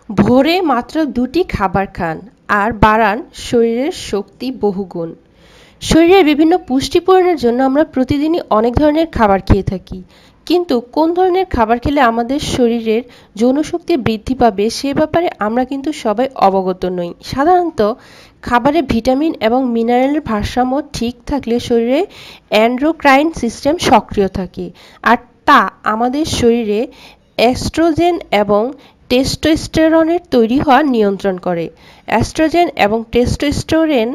ভোরে মাত্র ২টি খাবার খান আর বাড়ান শরীরের শক্তি বহুগুণ। শরীরের বিভিন্ন পুষ্টি পূরণের জন্য আমরা প্রতিদিনই অনেক ধরনের খাবার খেয়ে থাকি, কিন্তু কোন ধরনের খাবার খেলে আমাদের শরীরের যৌনশক্তি বৃদ্ধি পাবে সে ব্যাপারে আমরা কিন্তু সবাই অবগত নই। সাধারণত খাবারে ভিটামিন এবং মিনারেলের ভারসাম্য ঠিক থাকলে শরীরে এন্ডোক্রাইন সিস্টেম সক্রিয় থাকে, আর তা আমাদের শরীরে এস্ট্রোজেন এবং টেস্টোস্টেরনের তৈরি হওয়া নিয়ন্ত্রণ করে। এস্ট্রোজেন এবং টেস্টোস্টেরন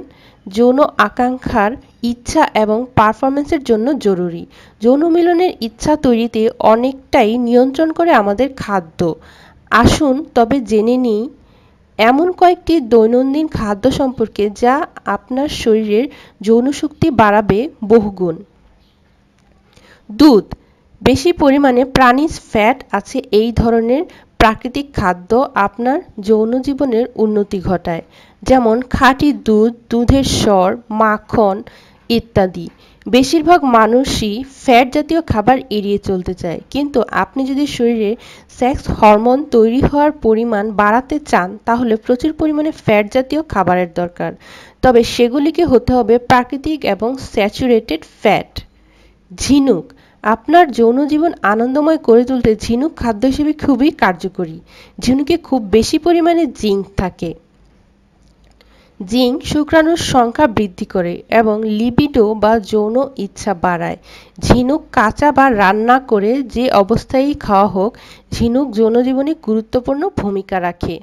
যৌন আকাঙ্ক্ষার, ইচ্ছা এবং পারফরম্যান্সের জন্য জরুরি। যৌন মিলনের ইচ্ছা তৈরিতে অনেকটাই নিয়ন্ত্রণ করে আমাদের খাদ্য। আসুন তবে জেনে নিই এমন কয়েকটি দৈনন্দিন খাদ্য সম্পর্কে যা আপনার শরীরের যৌনশক্তি বাড়াবে বহুগুণ। দুধ। বেশি পরিমাণে প্রাণীজ ফ্যাট আছে এই ধরনের প্রাকৃতিক খাদ্য আপনার যৌন জীবনের উন্নতি ঘটায়, যেমন খাঁটি দুধ, দুধের সর, মাখন ইত্যাদি। বেশিরভাগ মানুষই ফ্যাট জাতীয় খাবার এড়িয়ে চলতে চায়, কিন্তু আপনি যদি শরীরে সেক্স হরমোন তৈরি হওয়ার পরিমাণ বাড়াতে চান তাহলে প্রচুর পরিমাণে ফ্যাট জাতীয় খাবারের দরকার, তবে সেগুলিকে হতে হবে প্রাকৃতিক এবং স্যাচুরেটেড ফ্যাট। ঝিনুক। আপনার যৌন জীবন আনন্দময় করে তুলতে ঝিনুক খাদ্য হিসেবে খুবই কার্যকরী। ঝিনুকে খুব বেশি পরিমাণে জিঙ্ক থাকে। জিঙ্ক শুক্রাণুর সংখ্যা বৃদ্ধি করে এবং লিবিডো বা যৌন ইচ্ছা বাড়ায়। ঝিনুক কাঁচা বা রান্না করে যে অবস্থায়ই খাওয়া হোক, ঝিনুক যৌন জীবনে গুরুত্বপূর্ণ ভূমিকা রাখে।